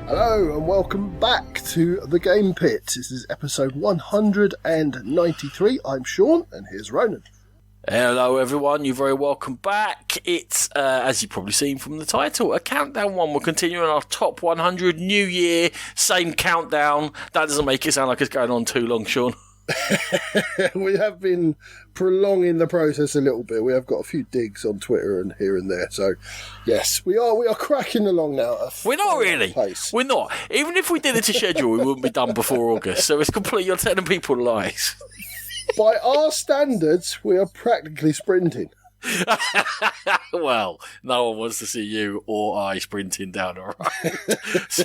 Hello and welcome back to the Game Pit. This is episode 193. I'm Sean and here's Ronan. Hello everyone, you're very welcome back. It's, as you've probably seen from the title, a countdown one. We're continuing our top 100 New Year, same countdown. That doesn't make it sound like it's going on too long, Sean. We have been prolonging the process a little bit. We have got a few digs on Twitter and here and there. So, yes, we are cracking along now. We're not really. Pace. We're not. Even if we did it to schedule, we wouldn't be done before August. So it's completely, you're telling people lies. By our standards, we are practically sprinting. Well, no one wants to see you or I sprinting down a road. So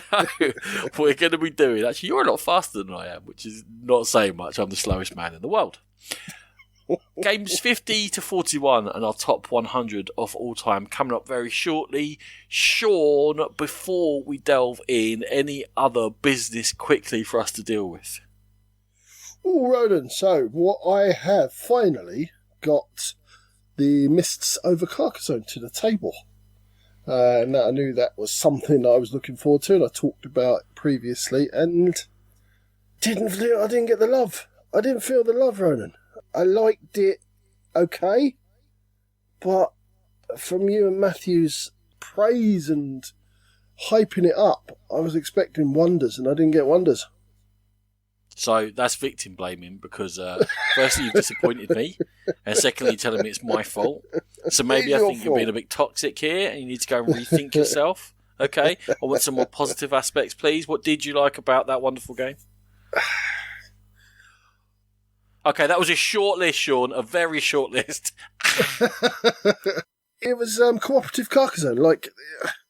we're going to be doing, actually, you're a lot faster than I am, which is not saying much. I'm the slowest man in the world. Games 50 to 41 and our top 100 of all time coming up very shortly. Sean, before we delve in, any other business quickly for us to deal with? Oh, Ronan, so what I have finally got the Mists over Carcassonne to the table. And I knew that was something I was looking forward to, and I talked about it previously, and I didn't get the love. I didn't feel the love, Ronan. I liked it okay, but from you and Matthew's praise and hyping it up, I was expecting wonders, and I didn't get wonders. So that's victim blaming because firstly, you've disappointed me, and secondly, you're telling me it's my fault. So maybe I think you're being a bit toxic here and you need to go and rethink yourself. Okay? I want some more positive aspects, please. What did you like about that wonderful game? Okay, that was a short list, Sean, a very short list. It was cooperative Carcassonne. Like,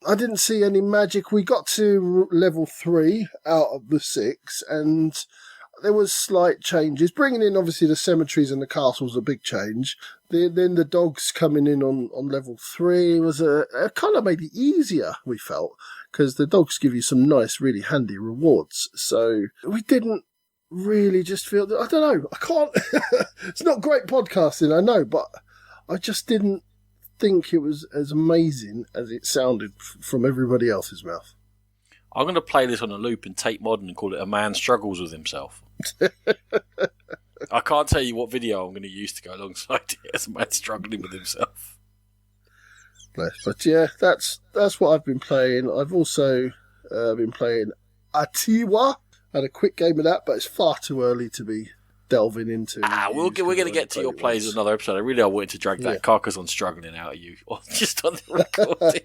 I didn't see any magic. We got to level 3 out of the 6, and there was slight changes. Bringing in, obviously, the cemeteries and the castles, a big change. Then the dogs coming in on level 3 was a kind of made it easier, we felt, because the dogs give you some nice, really handy rewards. So we didn't really just feel that, I don't know, I can't, it's not great podcasting, I know, but I just didn't think it was as amazing as it sounded from everybody else's mouth. I'm going to play this on a loop and take modern and call it A Man Struggles With Himself. I can't tell you what video I'm going to use to go alongside it as a man struggling with himself. But yeah, that's what I've been playing. I've also been playing Atiwa. Had a quick game of that, but it's far too early to be delving into. We're going to get to your plays in another episode. I wanted to drag that Carcassonne struggling out of you just on the recording.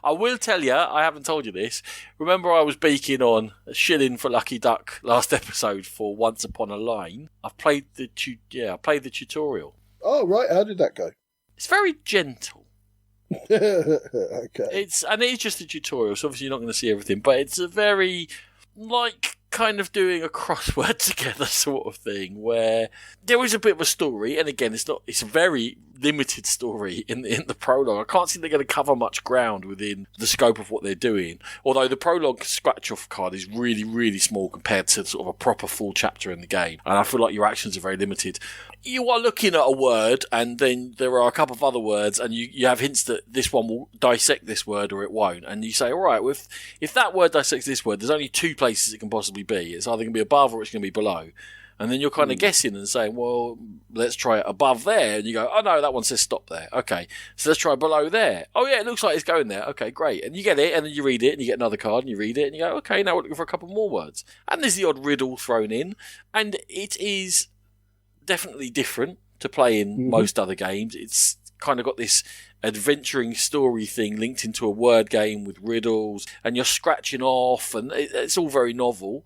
I will tell you, I haven't told you this. Remember I was beaking on a shilling for Lucky Duck last episode for Once Upon a Line? I played the tutorial. Oh, right. How did that go? It's very gentle. Okay. It's just a tutorial, so obviously you're not going to see everything, but it's a very, like, kind of doing a crossword together sort of thing where there is a bit of a story, and again it's a very limited story in the prologue. I can't see they're going to cover much ground within the scope of what they're doing, although the prologue scratch off card is really, really small compared to sort of a proper full chapter in the game, and I feel like your actions are very limited. You are looking at a word, and then there are a couple of other words, and you have hints that this one will dissect this word or it won't, and you say, all right, well, if that word dissects this word, there's only 2 places it can possibly be. It's either going to be above or it's going to be below. And then you're kind of guessing and saying, well, let's try it above there. And you go, oh no, that one says stop there. Okay, so let's try below there. Oh yeah, it looks like it's going there. Okay, great. And you get it, and then you read it, and you get another card, and you read it, and you go, okay, now we're looking for a couple more words. And there's the odd riddle thrown in. And it is definitely different to play in most other games. It's kind of got this adventuring story thing linked into a word game with riddles, and you're scratching off, and it's all very novel.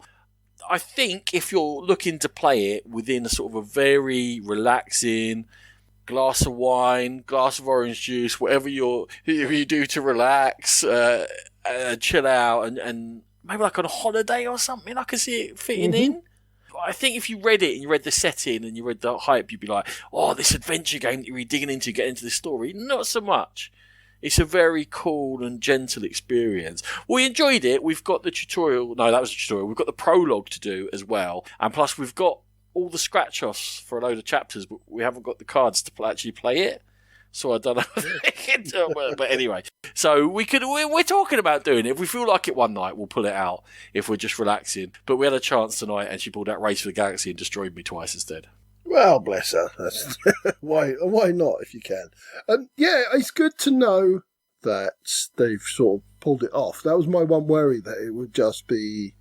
I think if you're looking to play it within a sort of a very relaxing glass of wine, glass of orange juice, whatever you do to relax, chill out, and maybe like on a holiday or something, I can see it fitting in. I think if you read it and you read the setting and you read the hype, you'd be like, oh, this adventure game that you're really digging into, get into this story. Not so much. It's a very cool and gentle experience. We enjoyed it. We've got the tutorial. No, that was a tutorial. We've got the prologue to do as well. And plus, we've got all the scratch-offs for a load of chapters, but we haven't got the cards to actually play it. So I don't know. But anyway, so we're talking about doing it. If we feel like it one night, we'll pull it out if we're just relaxing. But we had a chance tonight, and she pulled out Race for the Galaxy and destroyed me twice instead. Well, bless her. That's, why not if you can? Yeah, it's good to know that they've sort of pulled it off. That was my one worry, that it would just be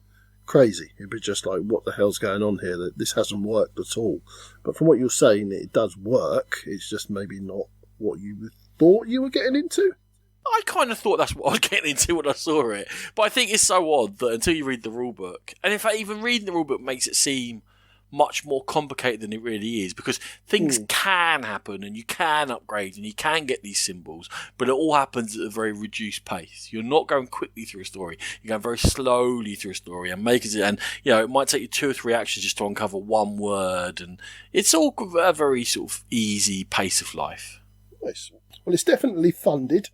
crazy. It'd be just like, what the hell's going on here? That this hasn't worked at all. But from what you're saying, it does work. It's just maybe not what you thought you were getting into. I kind of thought that's what I was getting into when I saw it. But I think it's so odd that until you read the rulebook, and in fact, even reading the rulebook makes it seem much more complicated than it really is, because things can happen and you can upgrade and you can get these symbols, but it all happens at a very reduced pace. You're not going quickly through a story. You're going very slowly through a story and it might take you 2 or 3 actions just to uncover one word, and it's all a very sort of easy pace of life. Nice. Well, it's definitely funded.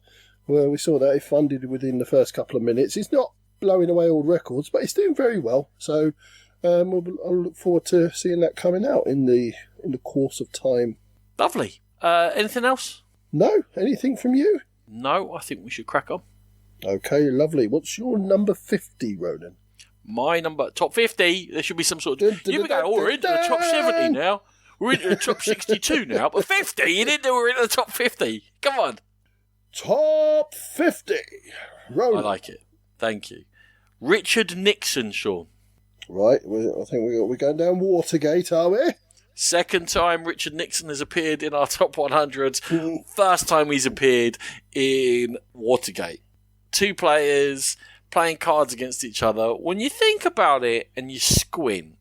Well, we saw that it funded within the first couple of minutes. It's not blowing away all records, but it's doing very well. So I'll look forward to seeing that coming out in the course of time. Lovely. Anything else? No? Anything from you? No, I think we should crack on. Okay, lovely. What's your number 50, Ronan? My number, top 50. There should be some sort of... We're into the top 70 now. We're into the top 62 now, but 50? You didn't know we're into the top 50. Come on. Top 50. Ronan. I like it. Thank you. Richard Nixon, Sean. Right, I think we're going down Watergate, are we? Second time Richard Nixon has appeared in our top 100s. First time he's appeared in Watergate. 2 players playing cards against each other. When you think about it and you squint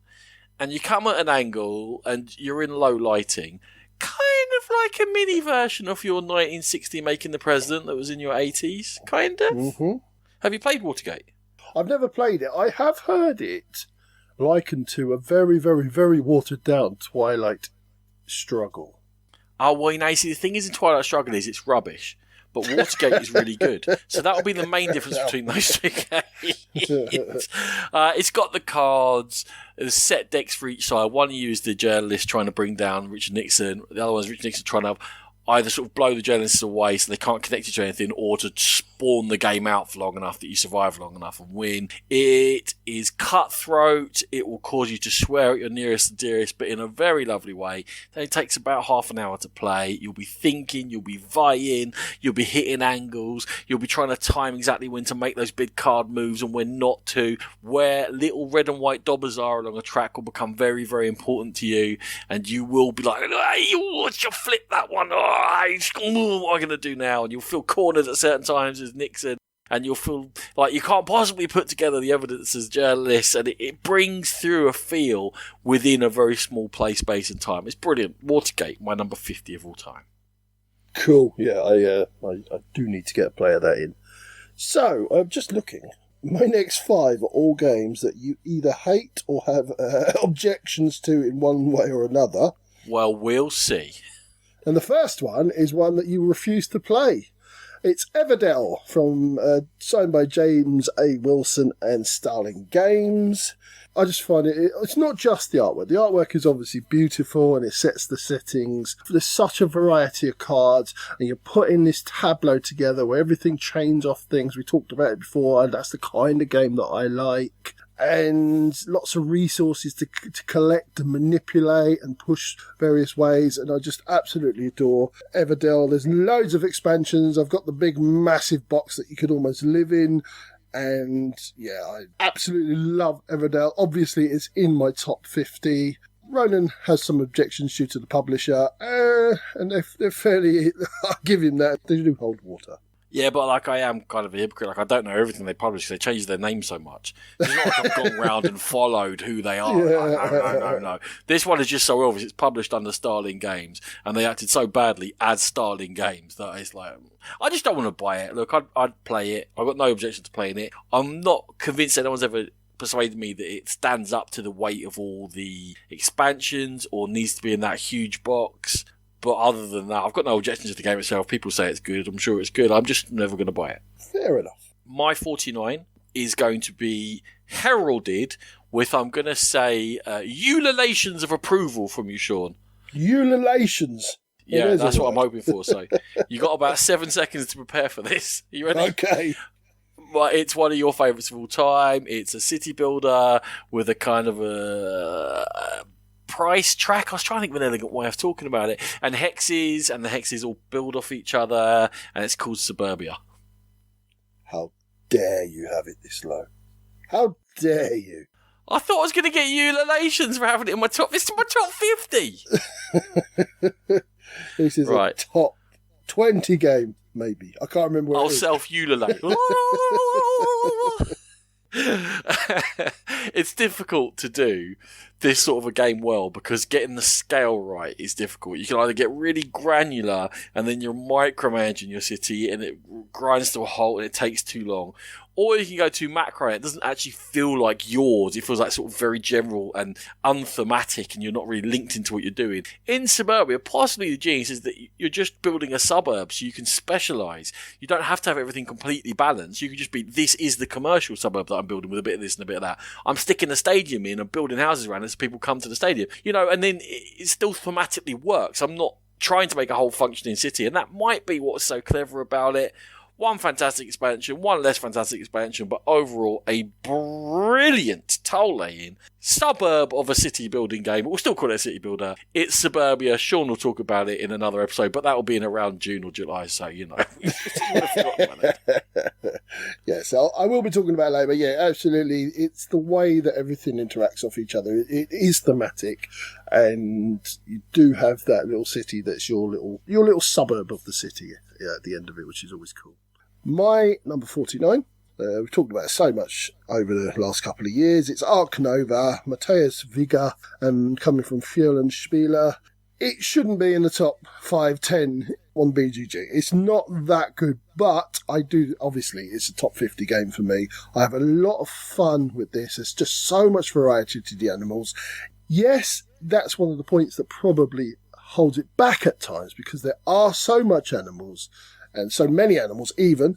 and you come at an angle and you're in low lighting, kind of like a mini version of your 1960 Making the President that was in your 80s, kind of. Mm-hmm. Have you played Watergate? I've never played it. I have heard it likened to a very, very, very watered down Twilight Struggle. Oh, well, see, the thing is in Twilight Struggle is it's rubbish, but Watergate is really good. So that will be the main difference between those 2 games. It's got the cards, there's set decks for each side. One of you is the journalist trying to bring down Richard Nixon. The other one is Richard Nixon trying to either sort of blow the journalists away so they can't connect you to anything, or to spawn the game out for long enough that you survive long enough and win. It is cutthroat. It will cause you to swear at your nearest and dearest, but in a very lovely way. It takes about half an hour to play. You'll be thinking, you'll be vying, you'll be hitting angles, you'll be trying to time exactly when to make those big card moves and when not to. Where little red and white dobbers are along a track will become very, very important to you, and you will be like, hey, you flip that one. What am I going to do now? And you'll feel cornered at certain times as Nixon, and you'll feel like you can't possibly put together the evidence as journalists, and it brings through a feel within a very small play space and time. It's brilliant. Watergate, my number 50 of all time. Cool. Yeah, I do need to get a play of that in. So, I'm just looking. My next 5 are all games that you either hate or have objections to in one way or another. Well, we'll see. And the first one is one that you refuse to play. It's Everdell, signed by James A. Wilson and Starling Games. I just find it's not just the artwork. The artwork is obviously beautiful and it sets the settings. There's such a variety of cards, and you're putting this tableau together where everything chains off things. We talked about it before, and that's the kind of game that I like. And lots of resources to collect and manipulate and push various ways, and I just absolutely adore Everdell. There's loads of expansions. I've got the big massive box that you could almost live in, and yeah, I absolutely love Everdell. Obviously it's in my top 50. Ronan has some objections due to the publisher, and they're fairly, I'll give him that, they do hold water. Yeah, but I am kind of a hypocrite. I don't know everything they publish. They change their name so much. It's not like I've gone round and followed who they are. Yeah. No. This one is just so obvious. It's published under Starling Games, and they acted so badly as Starling Games that it's like, I just don't want to buy it. Look, I'd play it. I've got no objection to playing it. I'm not convinced anyone's ever persuaded me that it stands up to the weight of all the expansions or needs to be in that huge box. But other than that, I've got no objections to the game itself. People say it's good. I'm sure it's good. I'm just never going to buy it. Fair enough. My 49 is going to be heralded with, I'm going to say, ululations of approval from you, Sean. Ululations? Yeah, that's what I'm hoping for. So you got about 7 seconds to prepare for this. Are you ready? Okay. Well, it's one of your favourites of all time. It's a city builder with a kind of a price track. I was trying to think of an elegant way of talking about it. And hexes, and the hexes all build off each other, and it's called Suburbia. How dare you have it this low? How dare you? I thought I was going to get ululations for having it in my top. It's in my top 50. This is a top 20 game, maybe. I can't remember where I'll it is. self-ululate. It's difficult to do this sort of a game well because getting the scale right is difficult. You can either get really granular and then you're micromanaging your city and it grinds to a halt and it takes too long, or you can go too macro and it doesn't actually feel like yours. It feels like sort of very general and unthematic and you're not really linked into what you're doing. In Suburbia, possibly the genius is that you're just building a suburb so you can specialise. You don't have to have everything completely balanced. You can just be, this is the commercial suburb that I'm building with a bit of this and a bit of that. I'm sticking a stadium in and building houses around it so people come to the stadium. And then it still thematically works. I'm not trying to make a whole functioning city, and that might be what's so clever about it. One fantastic expansion, one less fantastic expansion, but overall a brilliant toll-laying suburb of a city building game. We'll still call it a city builder. It's Suburbia. Sean will talk about it in another episode, but that will be in around June or July, so we would have forgotten about it. Yes, I will be talking about it later, but yeah, absolutely. It's the way that everything interacts off each other. It is thematic, and you do have that little city that's your little suburb of the city at the end of it, which is always cool. My number 49, we've talked about it so much over the last couple of years. It's Arc Nova, Matthias Vigger, and coming from Fjell Spieler. It shouldn't be in the top 5-10 on BGG. It's not that good, but obviously, it's a top 50 game for me. I have a lot of fun with this. There's just so much variety to the animals. Yes, that's one of the points that probably holds it back at times, because there are so much animals, and so many animals even,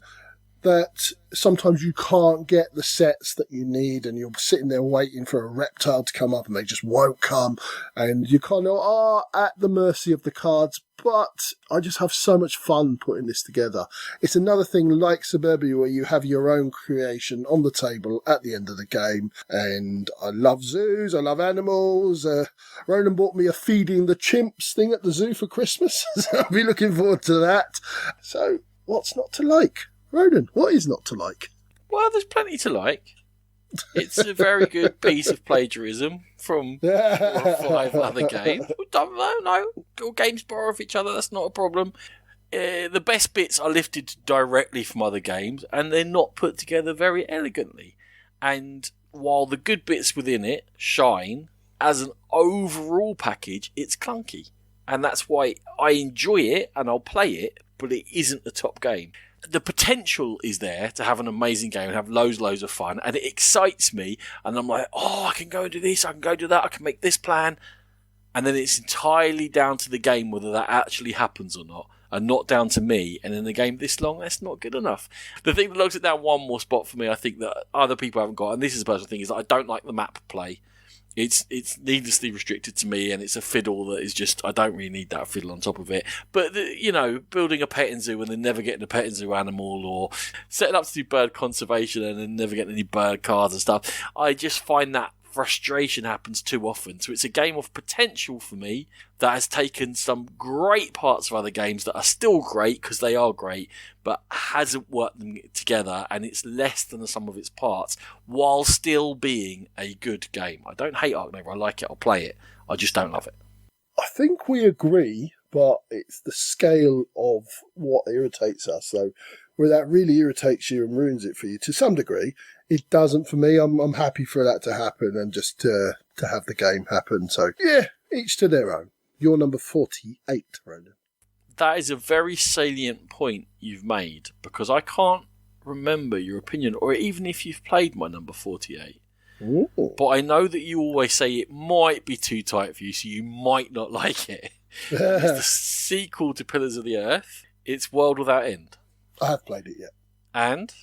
that sometimes you can't get the sets that you need, and you're sitting there waiting for a reptile to come up and they just won't come, and you kind of are at the mercy of the cards. But I just have so much fun putting this together. It's another thing like Suburbia where you have your own creation on the table at the end of the game, and I love zoos, I love animals. Ronan bought me a feeding the chimps thing at the zoo for Christmas, so I'll be looking forward to that. So what's not to like? Ronan, what is not to like? Well, there's plenty to like. It's a very good piece of plagiarism from 4 or 5 other games. No, all games borrow off each other, that's not a problem. The best bits are lifted directly from other games, and they're not put together very elegantly. And while the good bits within it shine, as an overall package, it's clunky. And that's why I enjoy it, and I'll play it, but it isn't the top game. The potential is there to have an amazing game and have loads of fun, and it excites me, and I'm like, oh, I can go and do this, I can go do that, I can make this plan, and then it's entirely down to the game whether that actually happens or not, and not down to me. And in a game this long, that's not good enough. The thing that knocks it down one more spot for me, I think that other people haven't got, and this is a personal thing, is that I don't like the map play. It's needlessly restricted to me, and it's a fiddle that is just, I don't really need that fiddle on top of it. But, building a petting zoo and then never getting a petting zoo animal, or setting up to do bird conservation and then never getting any bird cards and stuff, I just find that frustration happens too often. So it's a game of potential for me that has taken some great parts of other games that are still great because they are great, but hasn't worked them together, and it's less than the sum of its parts while still being a good game. I don't hate Ark Nova, I like it, I'll play it, I just don't love it. I think we agree, but it's the scale of what irritates us. So where that really irritates you and ruins it for you to some degree, it doesn't for me. I'm happy for that to happen and just to have the game happen. So yeah, each to their own. You're number 48, Ronan. That is a very salient point you've made, because I can't remember your opinion, or even if you've played my number 48. Ooh. But I know that you always say it might be too tight for you, so you might not like it. It's the sequel to Pillars of the Earth. It's World Without End. I have played it, yeah. And?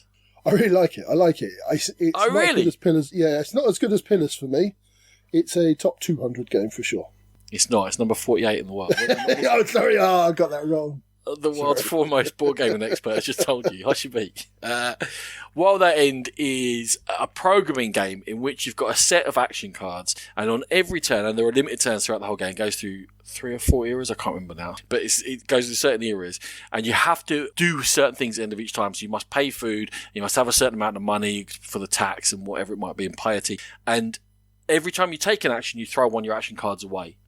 I really like it. I like it. It's not really? as good as Pillars. Yeah, it's not as good as Pillars for me. It's a top 200 game for sure. It's not. It's number 48 in the world. Oh, sorry. Oh, I got that wrong. The world's foremost board gaming expert has just told you. Hush your beak. World That End is a programming game in which you've got a set of action cards, and on every turn, and there are limited turns throughout the whole game, it goes through 3 or 4 eras, I can't remember now, but it goes through certain eras, and you have to do certain things at the end of each time. So you must pay food, you must have a certain amount of money for the tax and whatever it might be in piety, and every time you take an action, you throw one of your action cards away.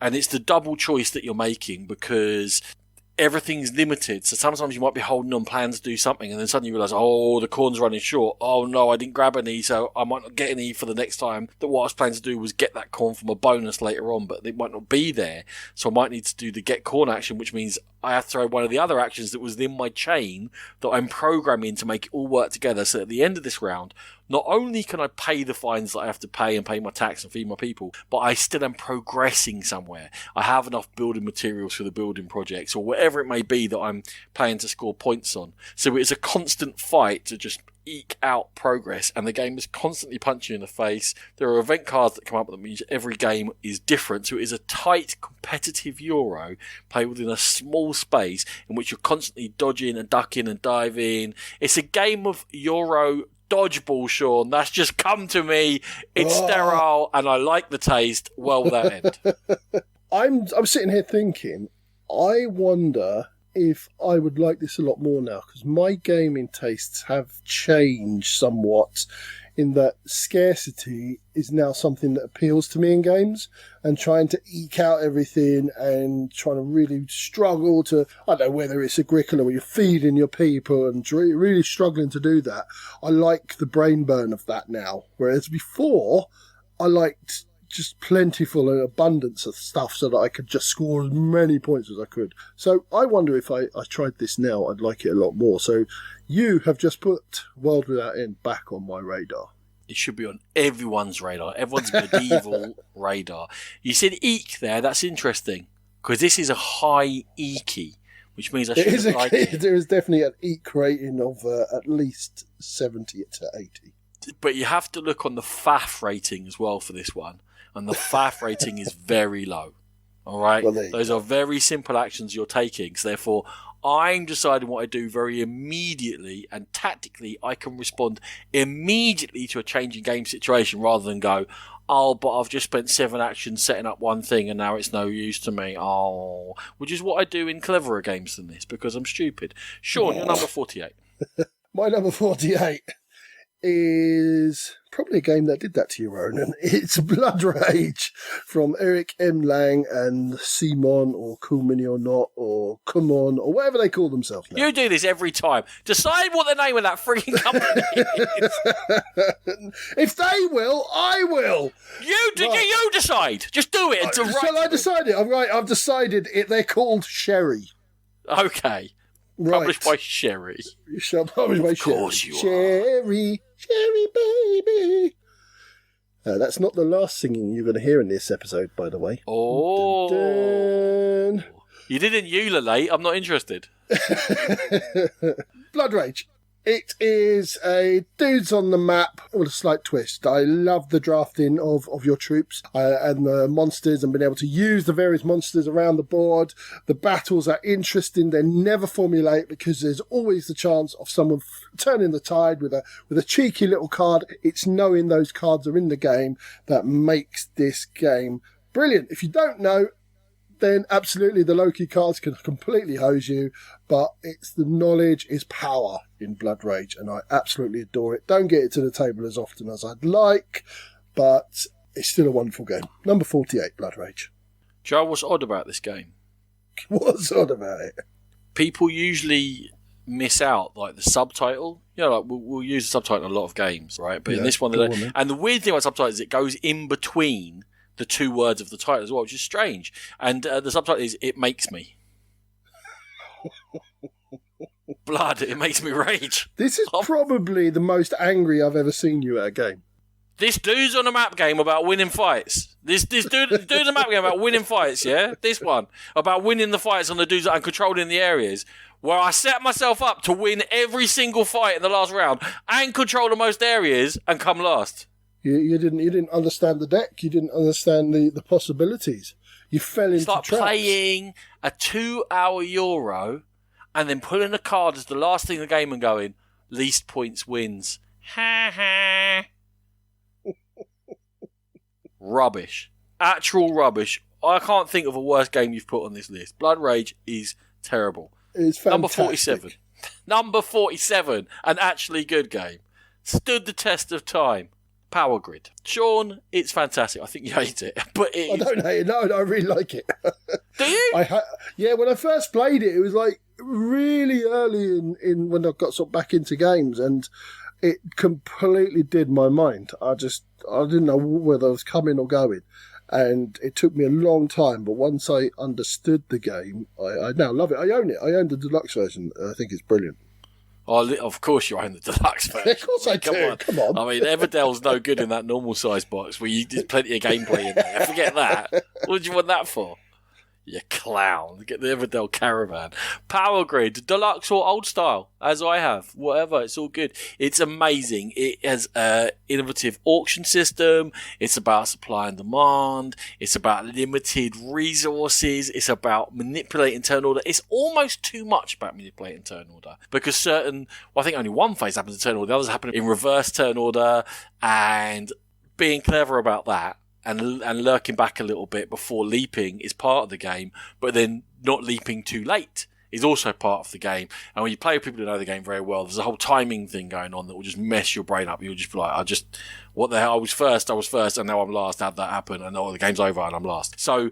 And it's the double choice that you're making because everything's limited. So sometimes you might be holding on plans to do something and then suddenly you realise, oh, the corn's running short. Oh no, I didn't grab any, so I might not get any for the next time. That what I was planning to do was get that corn from a bonus later on, but it might not be there. So I might need to do the get corn action, which means I have to throw one of the other actions that was in my chain that I'm programming to make it all work together. So at the end of this round, not only can I pay the fines that I have to pay and pay my tax and feed my people, but I still am progressing somewhere. I have enough building materials for the building projects or whatever it may be that I'm playing to score points on. So it's a constant fight to just eke out progress, and the game is constantly punching you in the face. There are event cards that come up that means every game is different, so it is a tight competitive Euro played within a small space in which you're constantly dodging and ducking and diving. It's a game of Euro dodgeball, Sean. That's just come to me. It's sterile and I like the taste. Well, that end. I'm sitting here thinking, I wonder if I would like this a lot more now, because my gaming tastes have changed somewhat in that scarcity is now something that appeals to me in games, and trying to eke out everything and trying to really struggle to, I don't know whether it's Agricola where you're feeding your people and really struggling to do that. I like the brain burn of that now, whereas before I liked just plentiful and abundance of stuff so that I could just score as many points as I could. So I wonder if I tried this now, I'd like it a lot more. So you have just put World Without End back on my radar. It should be on everyone's radar, everyone's medieval radar. You said eek there, that's interesting, because this is a high eeky, which means I should like it. There is definitely an eek rating of at least 70 to 80. But you have to look on the FAF rating as well for this one. And the FAF rating is very low. All right? Well, those are very simple actions you're taking. So therefore, I'm deciding what I do very immediately, and tactically I can respond immediately to a changing game situation rather than go, oh, but I've just spent 7 actions setting up one thing and now it's no use to me. Oh, which is what I do in cleverer games than this because I'm stupid. Sean, you're number 48. My number 48 is probably a game that did that to you, Ronan. It's Blood Rage from Eric M. Lang and Simon, or Kumini or Not, or Kumon, or whatever they call themselves now. You do this every time. Decide what the name of that freaking company is. If they will, I will. You decide. Just do it. Shall I decide it? I've decided it. They're called Sherry. Okay. Right. Published by Sherry. Published by Sherry. Of course you are. Sherry baby. That's not the last singing you're going to hear in this episode, by the way. Oh. Dun, dun. You didn't ululate. I'm not interested. Blood Rage. It is a dudes on the map with a slight twist. I love the drafting of your troops and the monsters and being able to use the various monsters around the board. The battles are interesting. They're never formulaic because there's always the chance of someone turning the tide with a cheeky little card. It's knowing those cards are in the game that makes this game brilliant. If you don't know, then absolutely the Loki cards can completely hose you, but it's the knowledge is power in Blood Rage, and I absolutely adore it. Don't get it to the table as often as I'd like, but it's still a wonderful game. Number 48, Blood Rage. Joe, what's odd about this game? What's odd about it? People usually miss out, like the subtitle. You know, like we'll use the subtitle in a lot of games, right? But in this one, and the weird thing about subtitles is it goes in between the 2 words of the title as well, which is strange. And the subtitle is "It Makes Me." Blood, it makes me rage. This is probably the most angry I've ever seen you at a game. This dude's on a map game about winning fights. This dude's on a map game about winning fights, yeah? This one. About winning the fights on the dudes and controlling the areas. Where I set myself up to win every single fight in the last round and control the most areas and come last. You didn't understand the deck. You didn't understand the possibilities. You fell It's into like traps. playing a 2-hour Euro and then pulling a card as the last thing in the game and going, least points wins. Ha ha. Rubbish. Actual rubbish. I can't think of a worse game you've put on this list. Blood Rage is terrible. It's fantastic. Number 47. Number 47. An actually good game. Stood the test of time. Power Grid. Sean, it's fantastic. I think you hate it. But I don't hate it. No, I really like it. Do you? Yeah, when I first played it, it was like really early in when I got sort of back into games, and it completely did my mind. I didn't know whether I was coming or going. And it took me a long time, but once I understood the game, I now love it. I own it. I own the deluxe version. I think it's brilliant. Oh, of course you own the deluxe version. Of course I do. Come on. I mean, Everdell's no good in that normal size box where there's plenty of gameplay in there. Forget that. What do you want that for? You clown. Get the Everdell Caravan. Power Grid, deluxe or old style, as I have. Whatever, it's all good. It's amazing. It has an innovative auction system. It's about supply and demand. It's about limited resources. It's about manipulating turn order. It's almost too much about manipulating turn order. Because I think only one phase happens in turn order. The others happen in reverse turn order. And being clever about that, and lurking back a little bit before leaping is part of the game, but then not leaping too late is also part of the game. And when you play with people who know the game very well, there's a whole timing thing going on that will just mess your brain up. You'll just be like, what the hell? I was first, and now I'm last. How'd that happen? And the game's over and I'm last. So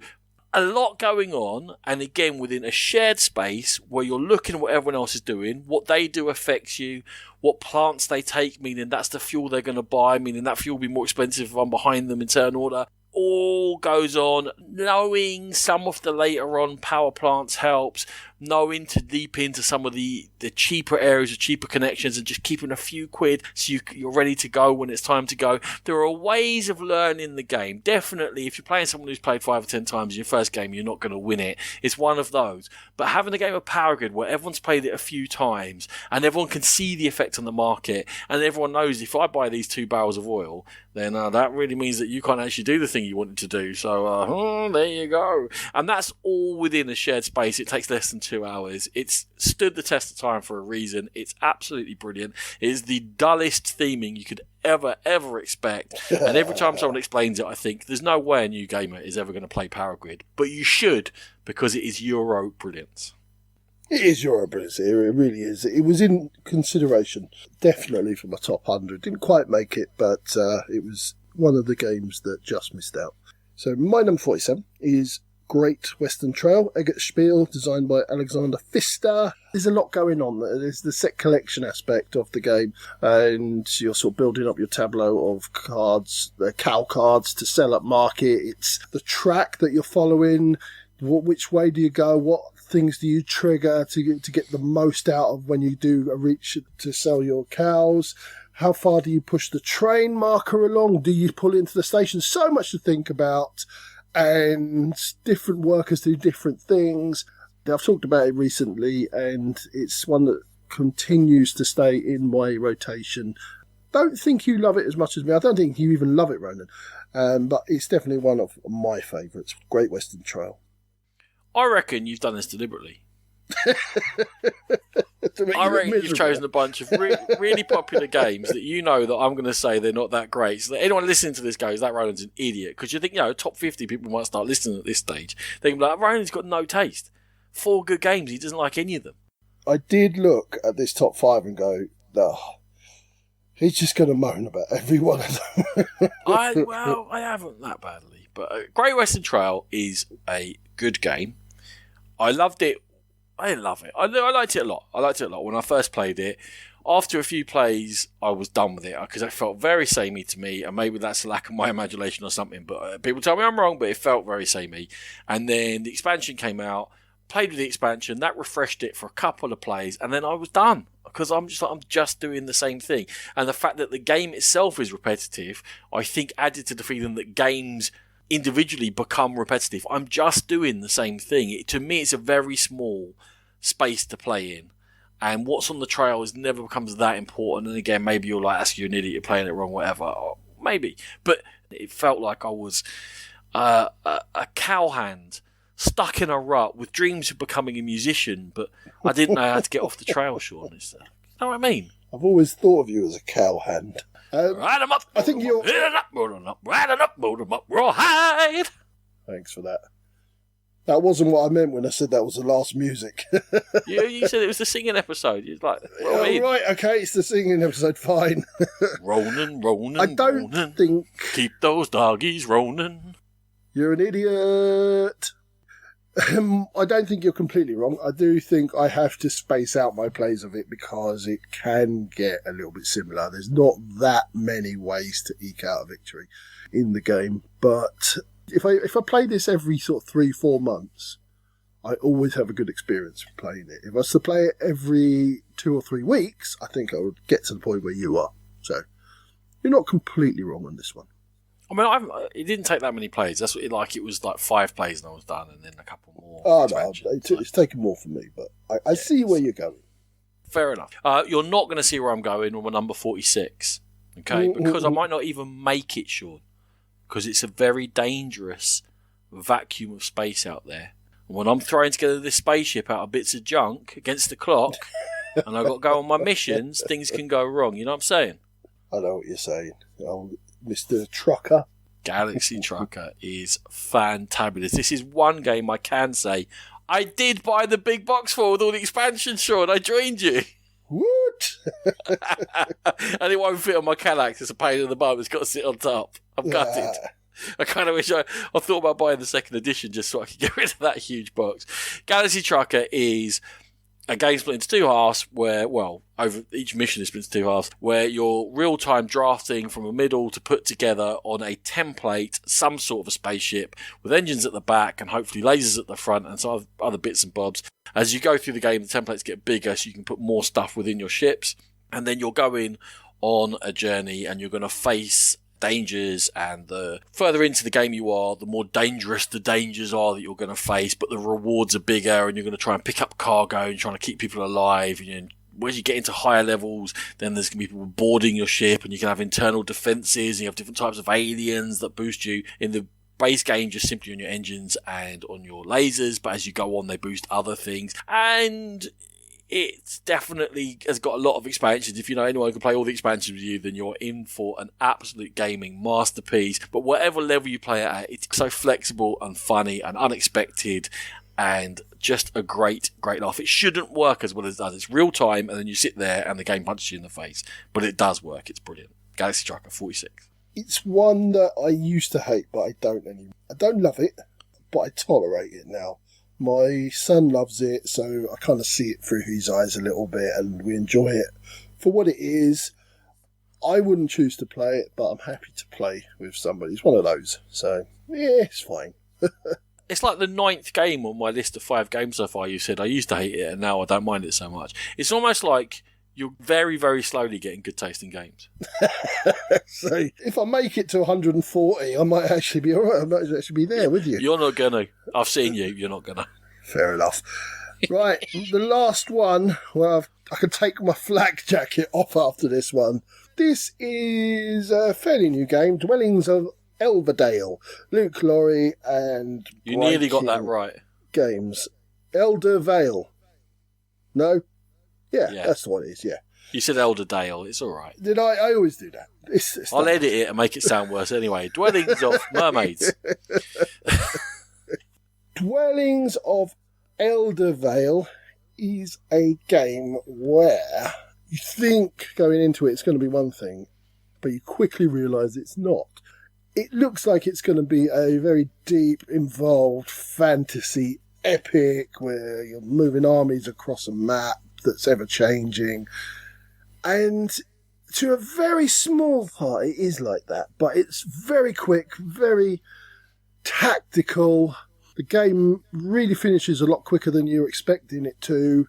a lot going on, and again, within a shared space where you're looking at what everyone else is doing, what they do affects you, what plants they take, meaning that's the fuel they're going to buy, meaning that fuel will be more expensive if I'm behind them in turn order. All goes on. Knowing some of the later on power plants helps. Knowing to leap into some of the cheaper areas, the cheaper connections, and just keeping a few quid so you're ready to go when it's time to go. There are ways of learning the game. Definitely, if you're playing someone who's played 5 or 10 times in your first game, you're not going to win it. It's one of those. But having a game of Power Grid where everyone's played it a few times and everyone can see the effect on the market, and everyone knows if I buy these 2 barrels of oil, then that really means that you can't actually do the thing you wanted to do. So there you go. And that's all within a shared space. It takes less than 2 hours. It's stood the test of time for a reason. It's absolutely brilliant. It is the dullest theming you could ever expect. And every time someone explains it, I think there's no way a new gamer is ever going to play Power Grid. But you should, because it is Euro brilliance. It is Euro brilliance. It really is. It was in consideration, definitely for my top 100. Didn't quite make it, but it was one of the games that just missed out. So my number 47 is Great Western Trail, Eggert Spiel, designed by Alexander Pfister. There's a lot going on there. There's the set collection aspect of the game, and you're sort of building up your tableau of cards, the cow cards to sell at market. It's the track that you're following. Which way do you go? What things do you trigger to get the most out of when you do reach to sell your cows? How far do you push the train marker along? Do you pull into the station? So much to think about. And different workers do different things. I've talked about it recently, and it's one that continues to stay in my rotation. Don't think you love it as much as me. I don't think you even love it, Ronan. But it's definitely one of my favourites. Great Western Trail. I reckon you've done this deliberately. I reckon you've chosen a bunch of really popular games that you know that I'm going to say they're not that great. So that anyone listening to this goes, that Roland's an idiot. Because you think, top 50 people might start listening at this stage. They can be like, Roland's got no taste. 4 good games, he doesn't like any of them. I did look at this top 5 and go, he's just going to moan about every one of them. I haven't that badly. But Great Western Trail is a good game. I loved it. I didn't love it. I liked it a lot. When I first played it. After a few plays, I was done with it because it felt very samey to me, and maybe that's a lack of my imagination or something, but people tell me I'm wrong, but it felt very samey. And then the expansion came out, played with the expansion, that refreshed it for a couple of plays, and then I was done because I'm just doing the same thing. And the fact that the game itself is repetitive, I think added to the feeling that games individually become repetitive. I'm just doing the same thing. To me, it's a very small space to play in, and what's on the trail never becomes that important. And again, maybe you're like, "Ask you an idiot, you're playing it wrong," whatever, or maybe. But it felt like I was a cowhand stuck in a rut with dreams of becoming a musician, but I didn't know how to get off the trail, Sean. You know what I mean? I've always thought of you as a cowhand. Ride 'em up, I think you're... Ride 'em up, rawhide. Thanks for that. That wasn't what I meant when I said that was the last music. You said it was the singing episode. You're like, what I mean? Right, okay, it's the singing episode, fine. Ronan, I don't Ronan. think... Keep those doggies Ronan. You're an idiot. I don't think you're completely wrong. I do think I have to space out my plays of it because it can get a little bit similar. There's not that many ways to eke out a victory in the game. But if I play this every sort of 3-4 months, I always have a good experience playing it. If I was to play it every 2 or 3 weeks, I think I would get to the point where you are. So you're not completely wrong on this one. I mean, it didn't take that many plays. That's what it was like 5 plays and I was done, and then a couple more. Oh, no, it's taken more from me, but I see where you're going. Fair enough. You're not going to see where I'm going on my number 46, okay? Because I might not even make it, Sean. Because it's a very dangerous vacuum of space out there. And when I'm throwing together this spaceship out of bits of junk against the clock, and I've got to go on my missions, things can go wrong. You know what I'm saying? I know what you're saying. Oh, Mr. Trucker. Galaxy Trucker is fantabulous. This is one game I can say I did buy the big box for with all the expansions, Sean. I joined you. What? And it won't fit on my Calax. It's a pain in the bum. It's got to sit on top. I'm gutted. I kind of wish I thought about buying the second edition just so I could get rid of that huge box. Galaxy Trucker is a game split into 2 halves where, over each mission is split into 2 halves, where you're real-time drafting from a middle to put together on a template some sort of a spaceship with engines at the back and hopefully lasers at the front and some other bits and bobs. As you go through the game, the templates get bigger so you can put more stuff within your ships, and then you're going on a journey and you're going to face dangers, and the further into the game you are, the more dangerous the dangers are that you're going to face, but the rewards are bigger and you're going to try and pick up cargo and trying to keep people alive. And as you get into higher levels, then there's going to be people boarding your ship, and you can have internal defenses, and you have different types of aliens that boost you. In the base game, just simply on your engines and on your lasers, but as you go on, they boost other things, and it's definitely has got a lot of expansions. If you know anyone who can play all the expansions with you, then you're in for an absolute gaming masterpiece. But whatever level you play it at, it's so flexible and funny and unexpected and just a great laugh. It shouldn't work as well as it does. It's real time, and then you sit there and the game punches you in the face. But it does work. It's brilliant. Galaxy Trucker 46. It's one that I used to hate, but I don't anymore. I don't love it, but I tolerate it now. My son loves it, so I kind of see it through his eyes a little bit, and we enjoy it for what it is. I wouldn't choose to play it, but I'm happy to play with somebody. It's one of those, so yeah, it's fine. It's like the 9th game on my list of 5 games so far. You said I used to hate it, and now I don't mind it so much. It's almost like you're very, very slowly getting good tasting games. So if I make it to 140, I might actually be all right. I might actually be there with you. You're not going to. I've seen you. You're not going to. Fair enough. Right, the last one. Well, I can take my flak jacket off after this one. This is a fairly new game, Dwellings of Elverdale. Luke Laurie and You nearly got that right. Games. Elder Vale. No? Yeah, that's what it is, yeah. You said Elderdale. It's all right. Did I? I always do that. It's I'll edit it and make it sound worse anyway. Dwellings of Mermaids. Dwellings of Eldervale is a game where you think going into it it's going to be one thing, but you quickly realise it's not. It looks like it's going to be a very deep, involved fantasy epic where you're moving armies across a map that's ever changing, and to a very small part it is like that, but it's very quick, very tactical. The game really finishes a lot quicker than you're expecting it to.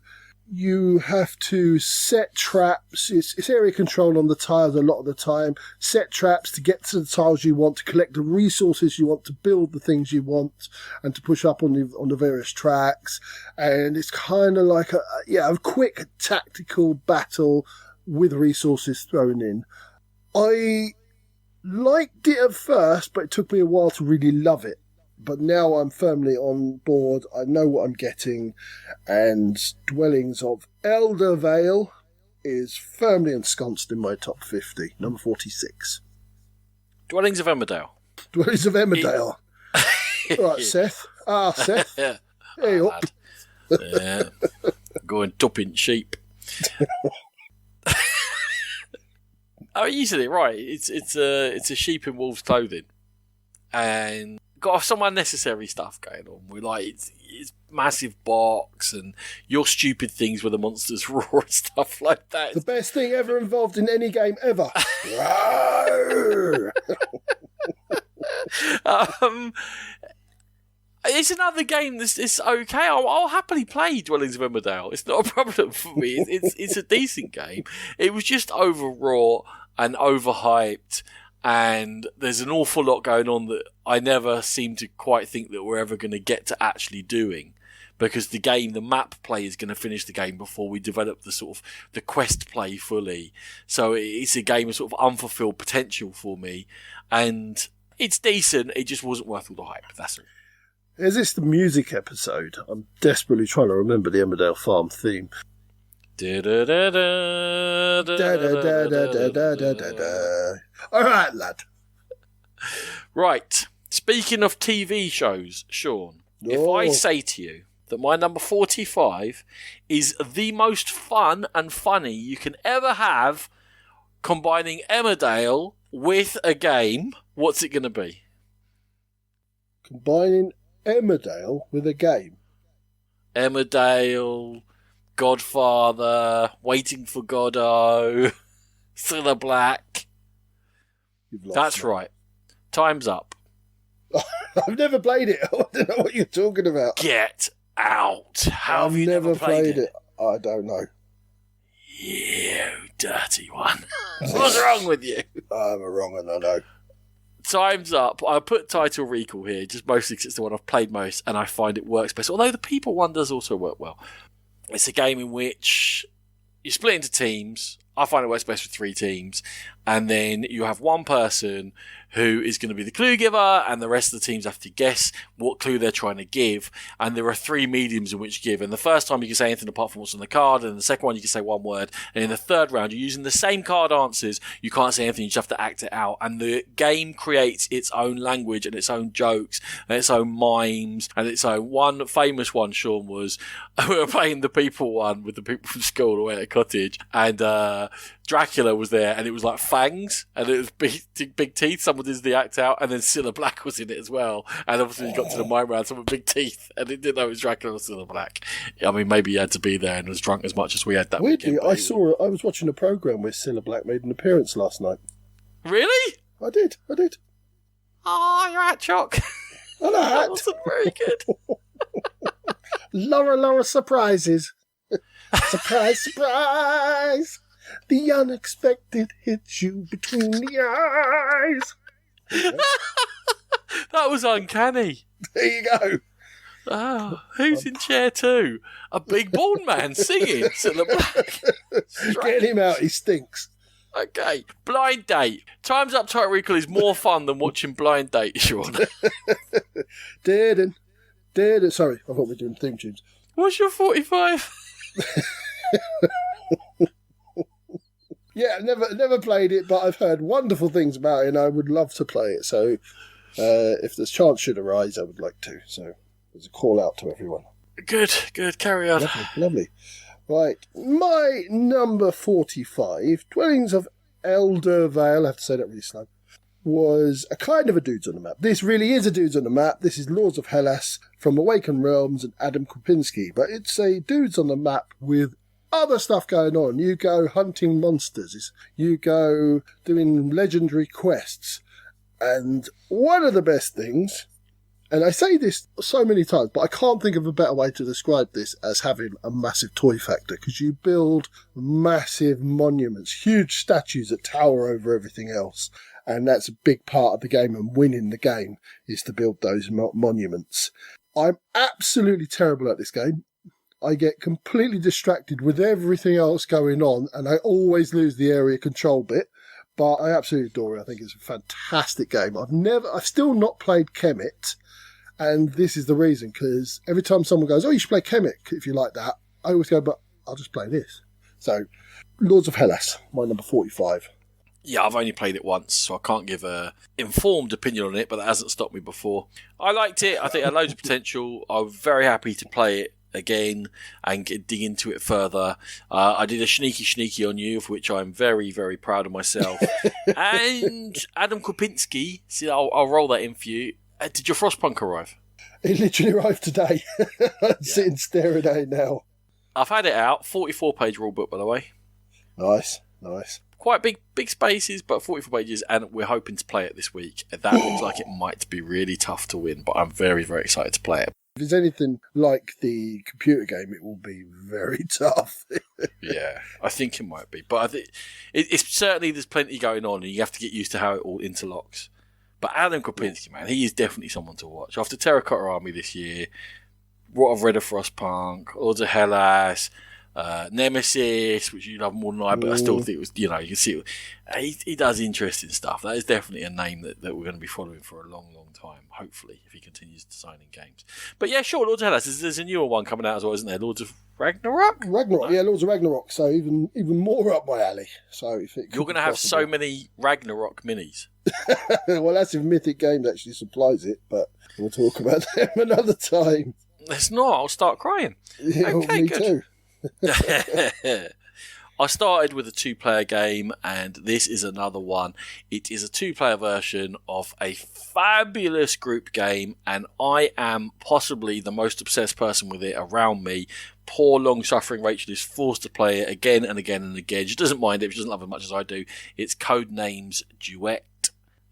You have to set traps. It's area control on the tiles a lot of the time. Set traps to get to the tiles you want, to collect the resources you want, to build the things you want, and to push up on the various tracks. And it's kind of like a quick tactical battle with resources thrown in. I liked it at first, but it took me a while to really love it. But now I'm firmly on board. I know what I'm getting, and Dwellings of Eldervale is firmly ensconced in my top 50, number 46. Dwellings of Emmerdale. Dwellings of Emmerdale. Right, Seth. Seth. Yeah. Hey up. Yeah. Going dumping sheep. Oh, you said it right. It's a sheep in wolf's clothing, and got some unnecessary stuff going on. We're like it's massive box and your stupid things where the monsters roar and stuff like that. The best thing ever involved in any game ever. It's another game that's okay. I'll happily play Dwellings of Emmerdale. It's not a problem for me. It's a decent game. It was just overwrought and overhyped, and there's an awful lot going on that I never seem to quite think that we're ever going to get to actually doing, because the map play is going to finish the game before we develop the quest play fully. So it's a game of sort of unfulfilled potential for me, and it's decent. It just wasn't worth all the hype. That's all. Is this the music episode? I'm desperately trying to remember the Emmerdale Farm theme. All right, lad. Right. Speaking of TV shows, Sean, if I say to you that my number 45 is the most fun and funny you can ever have, combining Emmerdale with a game, what's it going to be? Combining Emmerdale with a game. Emmerdale, Godfather, Waiting for Godot, Cilla Black. That's right. Time's up. I've never played it. I don't know what you're talking about. Get out. How I've have you never played it? I don't know. You dirty one. What's wrong with you? I'm a wrong one, I know. Time's up. I put Title Recall here, just mostly because it's the one I've played most, and I find it works best. Although the People one does also work well. It's a game in which you split into teams. I find it works best with 3 teams. And then you have one person who is going to be the clue giver, and the rest of the teams have to guess what clue they're trying to give. And there are 3 mediums in which you give. And the first time you can say anything apart from what's on the card, and the second one you can say one word. And in the third round, you're using the same card answers. You can't say anything, you just have to act it out. And the game creates its own language and its own jokes and its own mimes and its own. One famous one, Sean, was we were playing the People one with the people from school away at a cottage, and Dracula was there, and it was like fangs, and it was big teeth. Someone did the act out, and then Cilla Black was in it as well. And obviously, you got to the mime round, someone with big teeth, and it didn't know it was Dracula or Cilla Black. I mean, maybe he had to be there and was drunk as much as we had that Weirdly, weekend. I was watching a programme where Cilla Black made an appearance last night. Really? I did. Oh, you're at Choc. That wasn't very good. Laura surprises. Surprise, surprise. The unexpected hits you between the eyes. That was uncanny. There you go. Oh, who's in chair 2? A big bald man singing Cilla Black. Get him out, he stinks. Okay, Blind Date. Time's Up Title Recall is more fun than watching Blind Date, Sean. Didn't. Sorry, I thought we were doing theme tunes. What's your 45? Yeah, never played it, but I've heard wonderful things about it, and I would love to play it. So, if the chance should arise, I would like to. So, there's a call out to everyone. Good. Carry on. Lovely. Right, my number 45, Dwellings of Eldervale, I have to say that really slow, was a kind of a Dudes on the Map. This really is a Dudes on the Map. This is Lords of Hellas from Awakened Realms and Adam Krupinski, but it's a Dudes on the Map with other stuff going on. You go hunting monsters, you go doing legendary quests, and one of the best things, and I say this so many times, but I can't think of a better way to describe this as having a massive toy factor, because you build massive monuments, huge statues that tower over everything else, and that's a big part of the game, and winning the game is to build those monuments. I'm absolutely terrible at this game. I get completely distracted with everything else going on, and I always lose the area control bit. but I absolutely adore it. I think it's a fantastic game. I've still not played Kemet, and this is the reason, because every time someone goes, oh, you should play Kemet if you like that, I always go, but I'll just play this. So, Lords of Hellas, my number 45. Yeah, I've only played it once, so I can't give a informed opinion on it, but that hasn't stopped me before. I liked it. I think it had loads of potential. I was very happy to play it again and dig into it further. I did a sneaky on you, of which I'm very, very proud of myself. And Adam Kopinski, see, I'll roll that in for you. Did your Frostpunk arrive? It literally arrived today. I'm sitting staring at it now. I've had it out. 44-page rulebook, by the way. Nice. Quite big spaces, but 44 pages, and we're hoping to play it this week. That looks like it might be really tough to win, but I'm very, very excited to play it. If it's anything like the computer game, it will be very tough. Yeah, I think it might be. But I think it's certainly, there's plenty going on, and you have to get used to how it all interlocks. But Adam Kopinski, man, he is definitely someone to watch. After Terracotta Army this year, what I've read of Frostpunk, Lords of Hellas, Nemesis, which you love more than I, but I still think it was, you can see he does interesting stuff. That is definitely a name that we're going to be following for a long time, hopefully, if he continues to sign in games. But yeah, sure, Lords of Hellas, there's a newer one coming out as well, isn't there? Lords of Ragnarok? Yeah, Lords of Ragnarok, so even more up my alley. So if you're going to have so many Ragnarok minis. Well, that's if Mythic Games actually supplies it, but we'll talk about them another time. It's not, I'll start crying. Yeah, okay, me good. too. I started with a 2-player game, and this is another one. It is a 2-player version of a fabulous group game, and I am possibly the most obsessed person with it around me. Poor long-suffering Rachel is forced to play it again and again and again. She doesn't mind it. She doesn't love it as much as I do. It's Codenames Duet.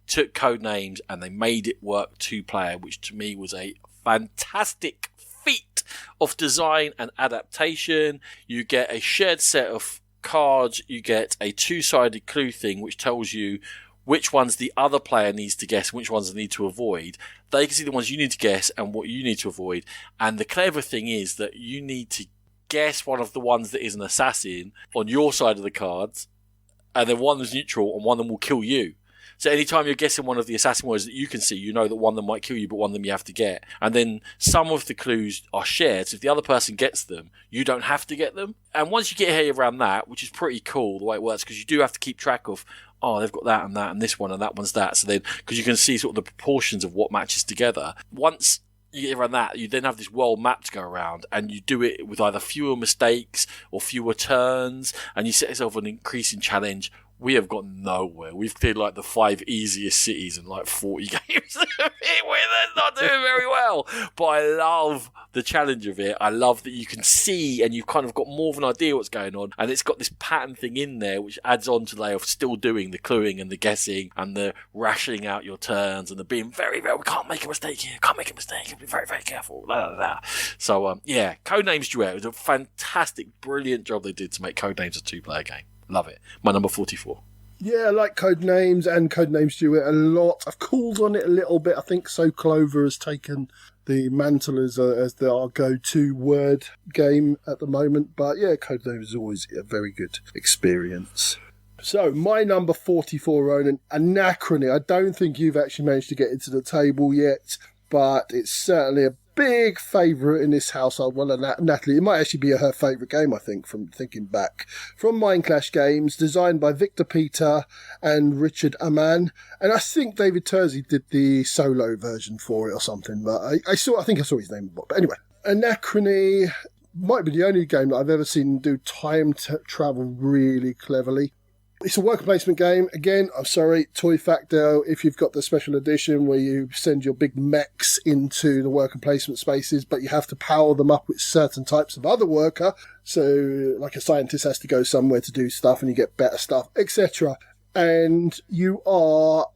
Took Codenames and they made it work 2-player, which to me was a fantastic feat of design and adaptation. You get a shared set of cards, you get a 2-sided clue thing which tells you which ones the other player needs to guess and which ones they need to avoid. They can see the ones you need to guess and what you need to avoid. And the clever thing is that you need to guess one of the ones that is an assassin on your side of the cards, and then one is neutral and one of them will kill you. So anytime you're guessing one of the assassin words that you can see, you know that one of them might kill you, but one of them you have to get. And then some of the clues are shared, so if the other person gets them, you don't have to get them. And once you get your head around that, which is pretty cool the way it works, because you do have to keep track of, oh, they've got that and this one and that one's that. So then, because you can see sort of the proportions of what matches together. Once you get around that, you then have this world map to go around, and you do it with either fewer mistakes or fewer turns, and you set yourself an increasing challenge. We have got nowhere. We've cleared like the 5 easiest cities in like 40 games. We're not doing very well. But I love the challenge of it. I love that you can see and you've kind of got more of an idea what's going on. And it's got this pattern thing in there which adds on to the layer of still doing the cluing and the guessing and the rationing out your turns and the being very, very, we can't make a mistake here. Can't make a mistake. Be very, very careful. Blah, blah, blah. So, yeah, Codenames Duet. It was a fantastic, brilliant job they did to make Codenames a 2-player game. Love it. My number 44. Yeah, I like Codenames and Codenames Duet a lot. I've called on it a little bit. I think So Clover has taken the mantle as our go-to word game at the moment. But yeah, Codenames is always a very good experience. So, my number 44, Ronan, Anachrony. I don't think you've actually managed to get into the table yet, but it's certainly a big favourite in this household. Well, Natalie, it might actually be her favourite game, I think, from thinking back. From Mind Clash Games, designed by Victor Peter and Richard Amann. And I think David Terzi did the solo version for it or something, but I think I saw his name. But anyway, Anachrony might be the only game that I've ever seen do time travel really cleverly. It's a worker placement game. Again, I'm sorry, Toy Factor, if you've got the special edition where you send your big mechs into the worker placement spaces, but you have to power them up with certain types of other worker. So, like a scientist has to go somewhere to do stuff and you get better stuff, etc. And you are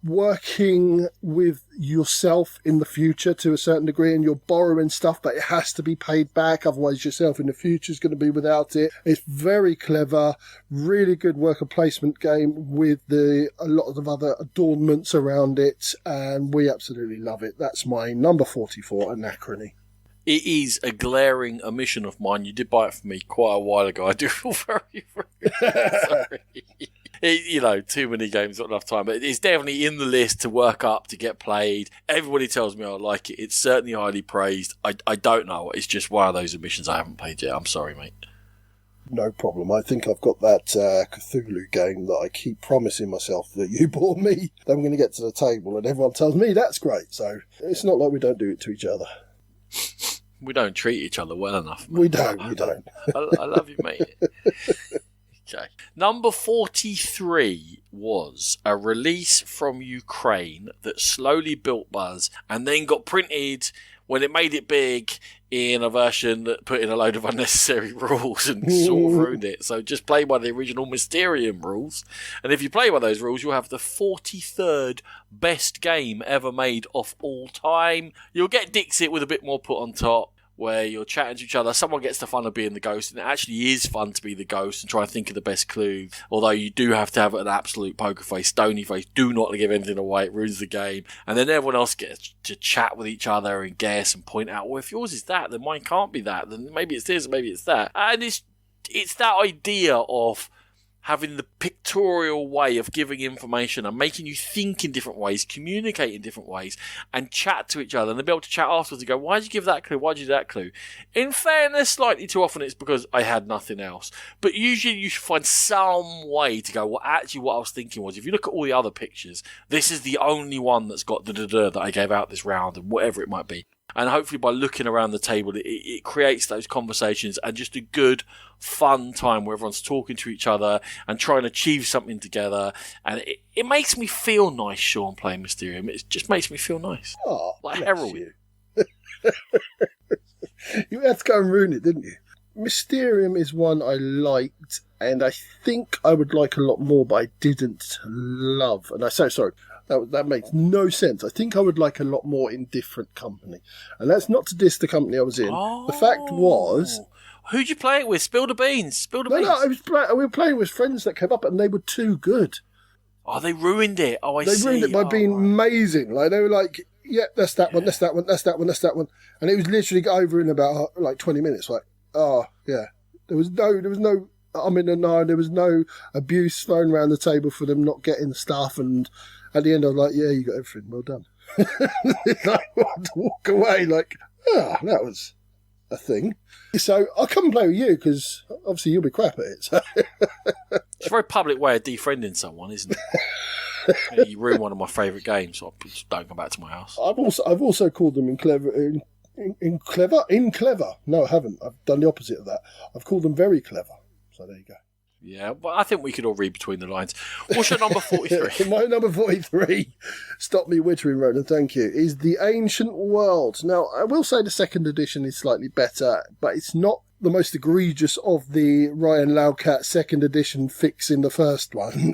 working with yourself in the future to a certain degree, and you're borrowing stuff, but it has to be paid back, otherwise yourself in the future is going to be without it. It's very clever, really good worker placement game with a lot of other adornments around it, and we absolutely love it. That's my number 44, Anachrony. It is a glaring omission of mine. You did buy it for me quite a while ago. I do feel very, very sorry. Too many games, not enough time. But it's definitely in the list to work up, to get played. Everybody tells me I like it. It's certainly highly praised. I don't know. It's just one of those admissions I haven't played yet. I'm sorry, mate. No problem. I think I've got that Cthulhu game that I keep promising myself that you bought me. Then I'm going to get to the table and everyone tells me that's great. So it's not like we don't do it to each other. We don't treat each other well enough. Mate. We don't. I love you, mate. Okay. Number 43 was a release from Ukraine that slowly built buzz and then got printed when it made it big in a version that put in a load of unnecessary rules and sort of ruined it. So just play by the original Mysterium rules. And if you play by those rules, you'll have the 43rd best game ever made of all time. You'll get Dixit with a bit more put on top, where you're chatting to each other. Someone gets the fun of being the ghost, and it actually is fun to be the ghost and try and think of the best clue. Although you do have to have an absolute poker face, stony face. Do not give anything away. It ruins the game. And then everyone else gets to chat with each other and guess and point out, well, if yours is that, then mine can't be that. Then maybe it's this, maybe it's that. And it's that idea of having the pictorial way of giving information and making you think in different ways, communicate in different ways, and chat to each other, and then be able to chat afterwards and go, why did you give that clue? Why did you do that clue? In fairness, slightly too often it's because I had nothing else. But usually you should find some way to go, well, actually what I was thinking was, if you look at all the other pictures, this is the only one that's got da-da-da that I gave out this round, and whatever it might be. And hopefully by looking around the table, it creates those conversations and just a good, fun time where everyone's talking to each other and trying to achieve something together. And it makes me feel nice, Sean, playing Mysterium. It just makes me feel nice. Oh, like heroin. You had to go and ruin it, didn't you? Mysterium is one I liked, and I think I would like a lot more, but I didn't love. And I say sorry. That makes no sense. I think I would like a lot more in different company. And that's not to diss the company I was in. The fact was... Who'd you play it with? Spill the beans. Spill the beans. No, we were playing with friends that came up and they were too good. Oh, they ruined it. Oh, They ruined it by being amazing. Like, they were like, yeah, that's that one, that's that one, that's that one, that's that one. And it was literally over in about, 20 minutes. Like, oh, yeah. There was no there was no abuse thrown around the table for them not getting stuff, and at the end I was like, yeah, you got everything, well done. I wanted to walk away like, that was a thing. So I'll come and play with you, because obviously you'll be crap at it. So. It's a very public way of defriending someone, isn't it? You ruin one of my favourite games, so just don't come back to my house. I've also called them in clever. No, I haven't. I've done the opposite of that. I've called them very clever. So there you go. Yeah, but I think we could all read between the lines. What's your number 43? My number 43, stop me wittering, Roland, thank you, is The Ancient World. Now, I will say the second edition is slightly better, but it's not the most egregious of the Ryan Laukat second edition fix in the first one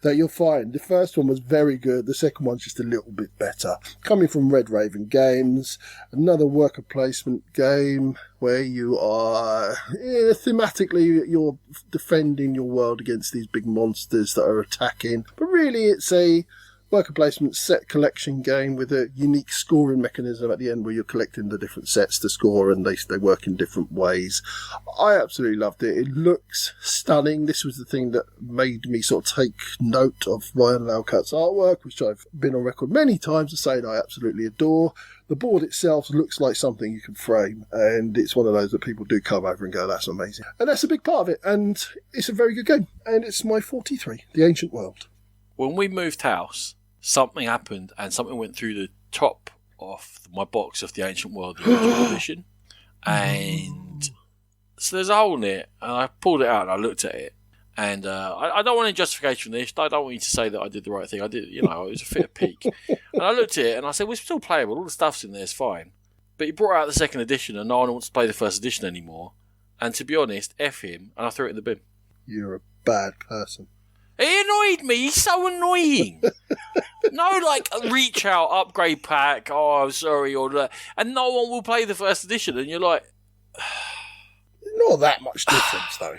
that you'll find. The first one was very good. The second one's just a little bit better. Coming from Red Raven Games, another worker placement game where you are, thematically, you're defending your world against these big monsters that are attacking. But really, it's a worker placement set collection game with a unique scoring mechanism at the end where you're collecting the different sets to score, and they work in different ways. I absolutely loved it. It looks stunning. This was the thing that made me sort of take note of Ryan Laukat's artwork, which I've been on record many times as saying I absolutely adore. The board itself looks like something you can frame, and it's one of those that people do come over and go, that's amazing. And that's a big part of it, and it's a very good game. And it's my 43, The Ancient World. When we moved house, something happened and something went through the top of my box of The Ancient World, the original edition. And so there's a hole in it, and I pulled it out and I looked at it. And I don't want any justification for this. I don't want you to say that I did the right thing. I did, it was a fit peak. And I looked at it and I said, well, it's still playable. All the stuff's in there, it's fine. But he brought out the second edition and no one wants to play the first edition anymore. And to be honest, F him, and I threw it in the bin. You're a bad person. He annoyed me. He's so annoying. No, reach out, upgrade pack. Oh, I'm sorry, or that, and no one will play the first edition. And you're like, not that much difference though.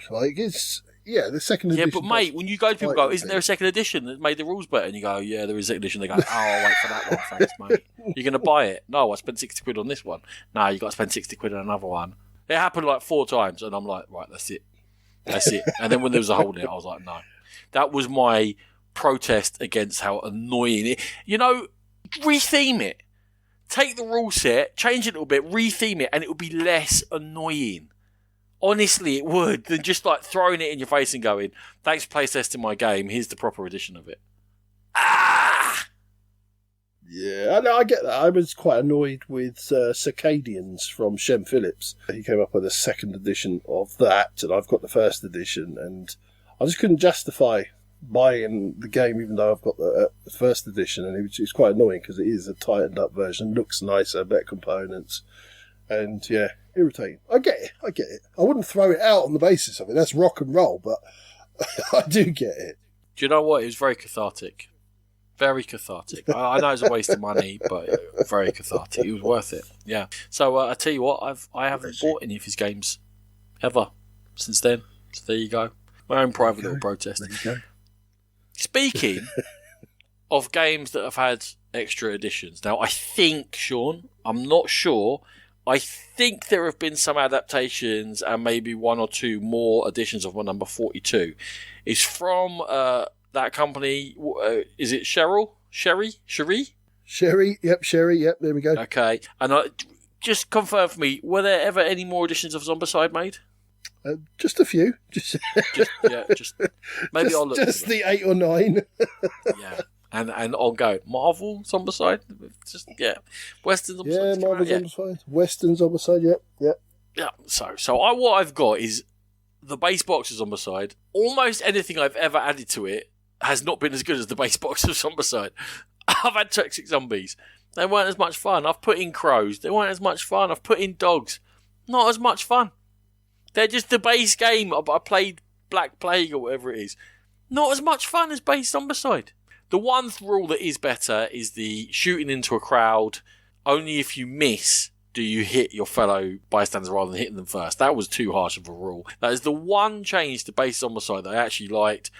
The second edition. Yeah, but mate, when you go to people, go, isn't there a second edition that made the rules better? And you go, yeah, there is a second edition. They go, oh, I'll wait for that one, thanks, mate. You're going to buy it? No, I spent 60 quid on this one. No, you got to spend 60 quid on another one. It happened 4 times, and I'm like, right, that's it. And then when there was a hole in it, I was like, no. That was my protest against how annoying it. Retheme it. Take the rule set, change it a little bit, retheme it, and it would be less annoying. Honestly, it would, than just like throwing it in your face and going, thanks for playtesting my game, here's the proper edition of it. Ah! Yeah, I get that. I was quite annoyed with Circadians from Shem Phillips. He came up with a second edition of that, and I've got the first edition, and I just couldn't justify buying the game even though I've got the first edition, and it's quite annoying because it is a tightened up version, looks nicer, better components, and yeah, irritating. I get it. I wouldn't throw it out on the basis of it. That's rock and roll, but I do get it. Do you know what? It was very cathartic. Very cathartic. I know it's a waste of money, but very cathartic. It was worth it. Yeah. So I tell you what, I haven't bought any of his games ever since then. So there you go. My own private little protest. There you go. Speaking of games that have had extra editions, now I think, Sean, I'm not sure, I think there have been some adaptations and maybe one or two more editions of my number 42. It's from that company, is it Cherie? Sherry, yep, there we go. Okay, and just confirm for me, were there ever any more editions of Zombicide made? Just a few. Just maybe I'll look. Just the 8 or 9. Yeah, and ongoing. Marvel Zombicide, Western Zombicide. Yeah, Marvel Zombicide, Western Zombicide. Yep. Yeah. So what I've got is the base box of Zombicide. Almost anything I've ever added to it has not been as good as the base box of Zombicide. I've had Toxic Zombies. They weren't as much fun. I've put in crows. They weren't as much fun. I've put in dogs. Not as much fun. They're just the base game. I played Black Plague or whatever it is. Not as much fun as base Zombicide. The one rule that is better is the shooting into a crowd. Only if you miss do you hit your fellow bystanders rather than hitting them first. That was too harsh of a rule. That is the one change to base Zombicide that I actually liked.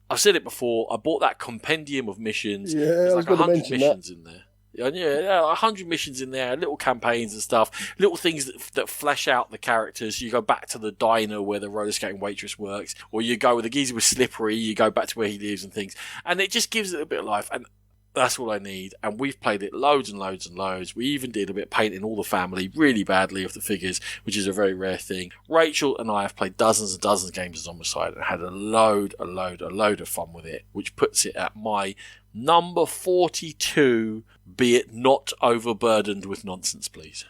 I've said it before. I bought that compendium of missions. Yeah, There's like 100 missions in there. Yeah, 100 missions in there, little campaigns and stuff, little things that flesh out the characters. You go back to the diner where the roller skating waitress works, or you go with the geezer with Slippery, you go back to where he lives and things. And it just gives it a bit of life, and that's all I need. And we've played it loads and loads and loads. We even did a bit of painting all the family really badly of the figures, which is a very rare thing. Rachel and I have played dozens and dozens of games of Zombicide and had a load of fun with it, which puts it at my number 42, be it not overburdened with nonsense, please.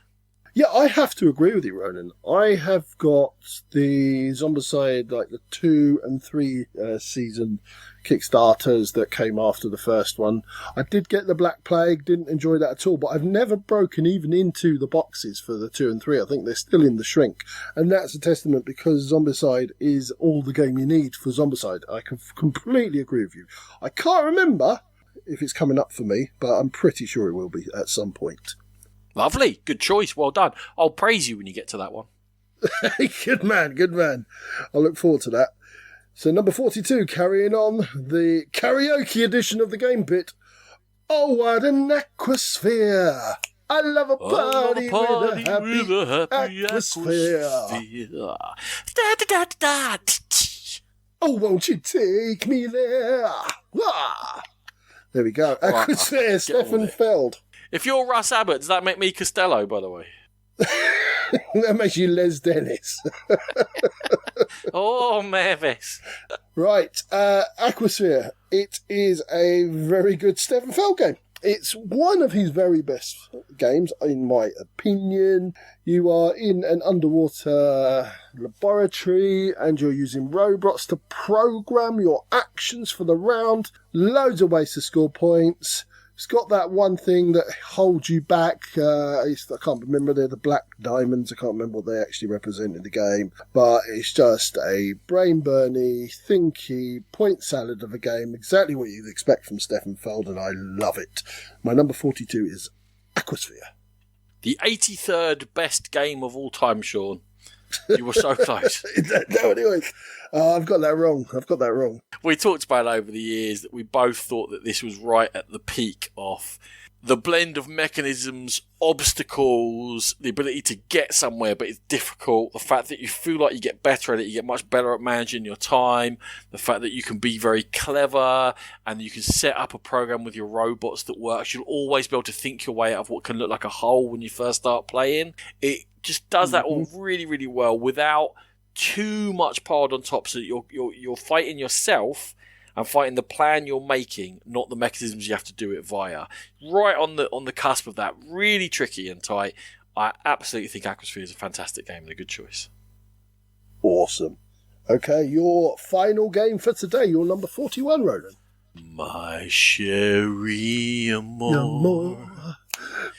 Yeah, I have to agree with you, Ronan. I have got the Zombicide, like the 2 and 3 season Kickstarters that came after the first one. I did get the Black Plague, didn't enjoy that at all, but I've never broken even into the boxes for the 2 and 3. I think they're still in the shrink. And that's a testament because Zombicide is all the game you need for Zombicide. I can completely agree with you. I can't remember if it's coming up for me, but I'm pretty sure it will be at some point. Lovely. Good choice. Well done. I'll praise you when you get to that one. Good man. I look forward to that. So number 42, carrying on the karaoke edition of the Game Pit. Oh, what an aquasphere! I love a party, with a happy atmosphere. Da, da, da, da, da. Oh, won't you take me there? Ah. There we go. Right, Aquasphere, Stefan Feld. If you're Russ Abbott, does that make me Costello, by the way? That makes you Les Dennis. Oh, Mavis. Right, Aquasphere. It is a very good Stefan Feld game. It's one of his very best games, in my opinion. You are in an underwater laboratory and you're using robots to program your actions for the round. Loads of ways to score points. It's got that one thing that holds you back. I can't remember, they're the black diamonds. I can't remember what they actually represent in the game. But it's just a brain-burny, thinky, point salad of a game. Exactly what you'd expect from Stefan Feld, and I love it. My number 42 is Aquasphere. The 83rd best game of all time, Sean. You were so close. No, anyway. I've got that wrong. We talked about over the years that we both thought that this was right at the peak of the blend of mechanisms, obstacles, the ability to get somewhere but it's difficult, the fact that you feel like you get better at it, you get much better at managing your time, the fact that you can be very clever and you can set up a program with your robots that works. You'll always be able to think your way out of what can look like a hole when you first start playing. It just does that all really, really well without too much piled on top, so that you're fighting yourself and fighting the plan you're making, not the mechanisms you have to do it via. Right on the cusp of that, really tricky and tight. I absolutely think Aquasphere is a fantastic game and a good choice. Awesome. Okay, your final game for today, your number 41, Roland. My Sherry Amore.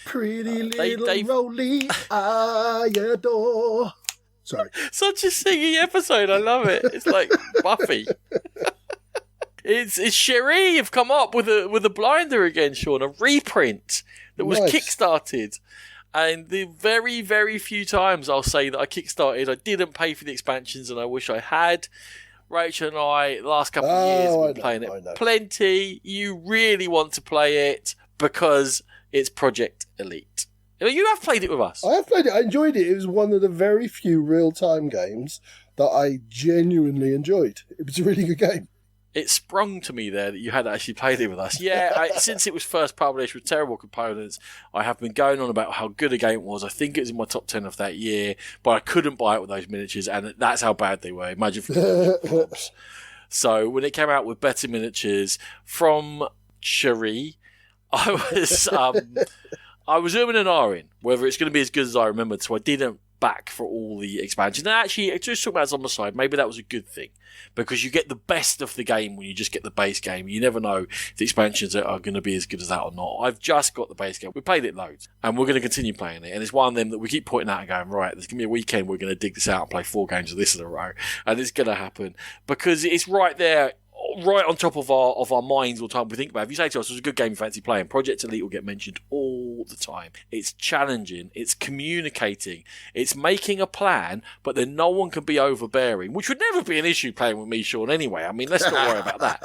Pretty little Rolly, I adore. Sorry. Such a singing episode, I love it. It's like Buffy. It's Cherie have come up with a blinder again, Sean, a reprint that was kickstarted. And the very, very few times I'll say that I kickstarted, I didn't pay for the expansions and I wish I had. Rachel and I, the last couple of years, have been playing it plenty. You really want to play it because it's Project Elite. I mean, you have played it with us. I have played it. I enjoyed it. It was one of the very few real-time games that I genuinely enjoyed. It was a really good game. It sprung to me there that you had actually played it with us. Yeah, since it was first published with terrible components, I have been going on about how good a game it was. I think it was in my top 10 of that year, but I couldn't buy it with those miniatures, and that's how bad they were. Imagine for props. So when it came out with better miniatures from Cherie, I was umming and ahhing whether it's going to be as good as I remembered, so I didn't back for all the expansions. And actually, just talk about it on the side, maybe that was a good thing, because you get the best of the game when you just get the base game. You never know if the expansions are going to be as good as that or not. I've just got the base game. We played it loads, and we're going to continue playing it. And it's one of them that we keep pointing out and going, right, there's going to be a weekend we're going to dig this out and play 4 games of this in a row. And it's going to happen, because it's right there, right on top of our minds all the time we think about it. If you say to us, it was a good game you fancy playing, Project Elite will get mentioned all the time. It's challenging, it's communicating, it's making a plan, but then no one can be overbearing, which would never be an issue playing with me, Sean, anyway. I mean, let's not worry about that.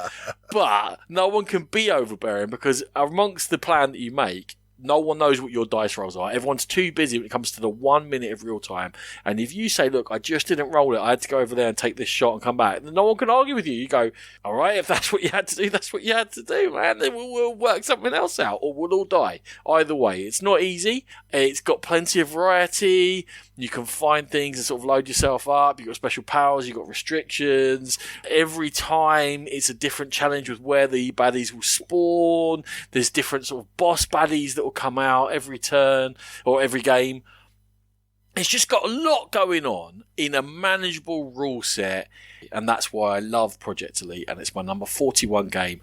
But no one can be overbearing, because amongst the plan that you make, no one knows what your dice rolls are. Everyone's too busy when it comes to the 1 minute of real time. And if you say, look, I just didn't roll it, I had to go over there and take this shot and come back, then no one can argue with you. You go, all right, if that's what you had to do, that's what you had to do, man. Then we'll work something else out, or we'll all die. Either way, it's not easy. It's got plenty of variety. You can find things and sort of load yourself up. You've got special powers, you've got restrictions. Every time it's a different challenge with where the baddies will spawn. There's different sort of boss baddies that will come out every turn or every game. It's just got a lot going on in a manageable rule set, and that's why I love Project Elite, and it's my number 41 game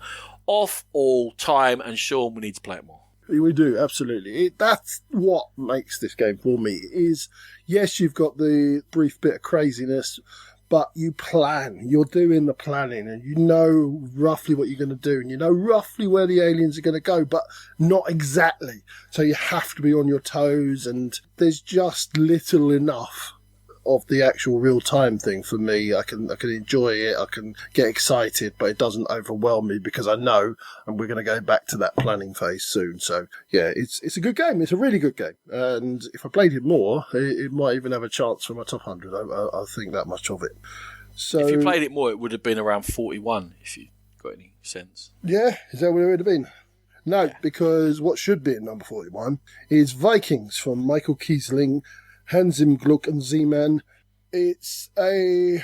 of all time, and Sean, we need to play it more. We do, absolutely. That's what makes this game for me, is, yes, you've got the brief bit of craziness, but you plan. You're doing the planning, and you know roughly what you're going to do, and you know roughly where the aliens are going to go, but not exactly. So you have to be on your toes, and there's just little enough of the actual real-time thing for me. I can enjoy it, I can get excited, but it doesn't overwhelm me, because I know, and we're going to go back to that planning phase soon. So yeah, it's a good game. It's a really good game, and if I played it more, it might even have a chance for my top 100. I think that much of it. So if you played it more, it would have been around 41, if you got any sense. Yeah, is that where it would have been? No, yeah. Because what should be at number 41 is Vikings from Michael Kiesling, Hans im Gluck and Z-Man. It's a...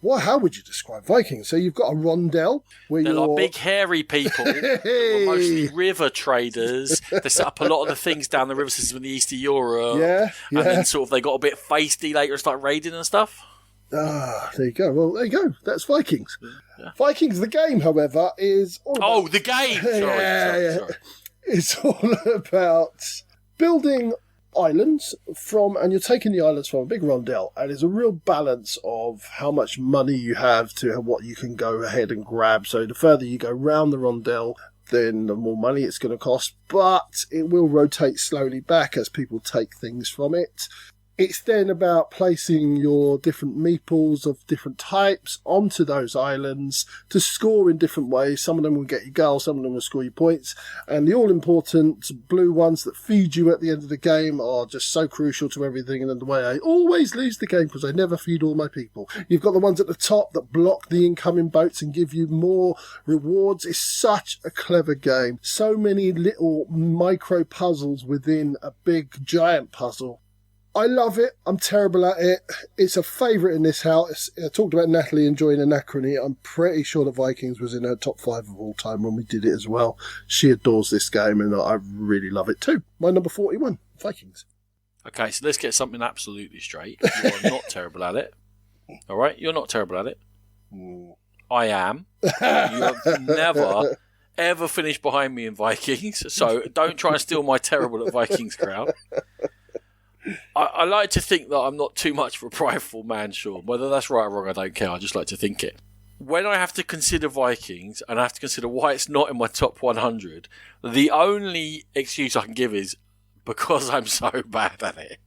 Well, how would you describe Vikings? So you've got a rondel where they're like big hairy people who are mostly river traders. They set up a lot of the things down the river system in the east of Europe. Yeah. And then sort of they got a bit feisty later and started raiding and stuff. Ah, there you go. Well, there you go. That's Vikings. Yeah. Vikings, the game, however, is all about... the game! Sorry. It's all about building islands and you're taking the islands from a big rondel, and there's a real balance of how much money you have to what you can go ahead and grab. So the further you go round the rondel, then the more money it's going to cost, but it will rotate slowly back as people take things from it. It's then about placing your different meeples of different types onto those islands to score in different ways. Some of them will get you goals, some of them will score you points. And the all-important blue ones that feed you at the end of the game are just so crucial to everything. And in the way I always lose the game because I never feed all my people. You've got the ones at the top that block the incoming boats and give you more rewards. It's such a clever game. So many little micro puzzles within a big giant puzzle. I love it. I'm terrible at it. It's a favourite in this house. I talked about Natalie enjoying Anachrony. I'm pretty sure the Vikings was in her top 5 of all time when we did it as well. She adores this game and I really love it too. My number 41, Vikings. Okay, so let's get something absolutely straight. You are not terrible at it. All right? You're not terrible at it. I am. You have never, ever finished behind me in Vikings, so don't try and steal my terrible at Vikings crown. I like to think that I'm not too much of a prideful man, Sean. Whether that's right or wrong, I don't care. I just like to think it. When I have to consider Vikings, and I have to consider why it's not in my top 100, the only excuse I can give is because I'm so bad at it.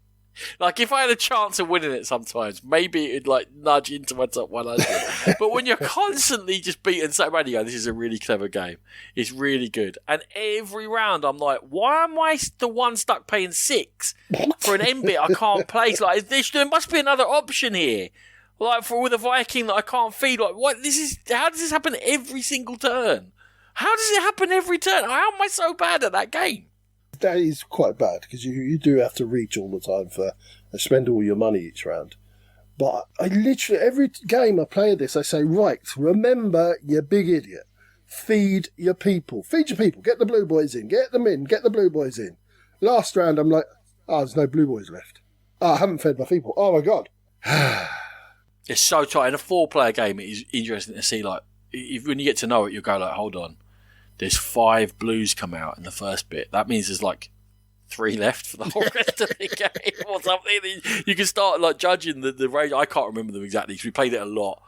Like, if I had a chance of winning it sometimes, maybe it'd, like, nudge into my top 100. But when you're constantly just beaten so bad, you go, this is a really clever game. It's really good. And every round, I'm like, why am I the one stuck paying 6 for an M-bit I can't place? Like, there must be another option here. Like, with a Viking that I can't feed. Like, what? How does this happen every single turn? How does it happen every turn? How am I so bad at that game? That is quite bad because you do have to reach all the time and spend all your money each round. But I literally, every game I play this, I say, right, remember, you big idiot. Feed your people. Feed your people. Get the blue boys in. Get them in. Get the blue boys in. Last round, I'm like, there's no blue boys left. I haven't fed my people. Oh, my God. It's so tight. In a 4-player game, it is interesting to see, like, when you get to know it, you go, like, hold on. There's 5 blues come out in the first bit. That means there's like 3 left for the whole rest of the game or something. You can start like judging the range. I can't remember them exactly because we played it a lot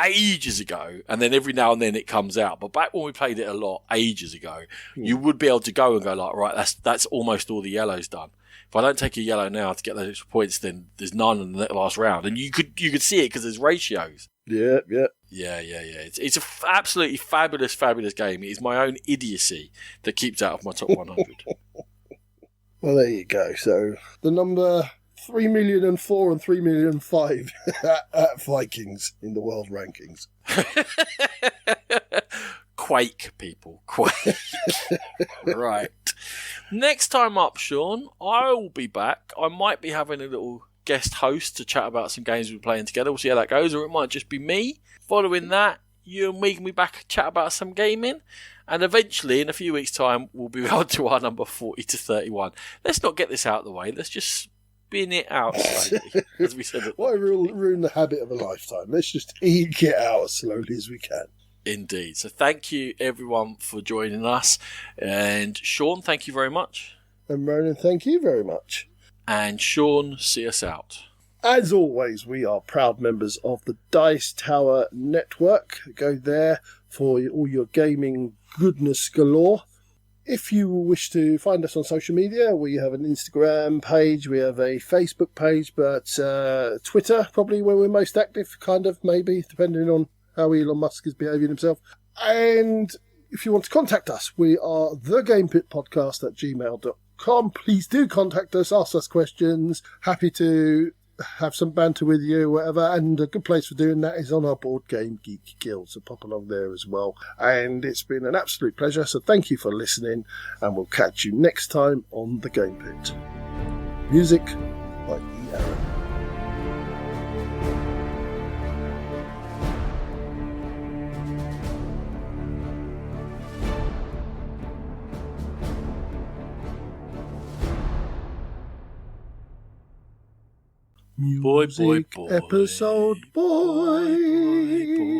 ages ago, and then every now and then it comes out. But back when we played it a lot ages ago, you would be able to go and go like, right, that's almost all the yellows done. If I don't take a yellow now to get those extra points, then there's none in the last round, and you could see it because there's ratios. Yeah. It's an absolutely fabulous game. It is my own idiocy that keeps out of my top 100. Well, there you go. So the number 3,000,004 and 3,000,005 at Vikings in the world rankings. Quake, people. Quake. Right. Next time up, Sean, I will be back. I might be having a little guest host to chat about some games we're playing together. We'll see how that goes, or it might just be me. Following that, you and me can be back and chat about some gaming, and eventually in a few weeks time we'll be on to our number 40 to 31. Let's not get this out of the way, let's just spin it out slowly, as we said. Why ruin the habit of a lifetime? Let's just eke it out as slowly as we can. Indeed. So thank you everyone for joining us, and Sean, thank you very much. And Ronan, thank you very much. And Sean, see us out. As always, we are proud members of the Dice Tower Network. Go there for all your gaming goodness galore. If you wish to find us on social media, we have an Instagram page, we have a Facebook page, but Twitter, probably where we're most active, kind of, maybe, depending on how Elon Musk is behaving himself. And if you want to contact us, we are thegamepitpodcast@gmail.com. Please do contact us, ask us questions. Happy to have some banter with you, whatever. And a good place for doing that is on our Board Game Geek Guild, so pop along there as well. And it's been an absolute pleasure, so thank you for listening, and we'll catch you next time on The Game Pit. Music by E. Aaron. Boy, Music boy, boy. episode, boy.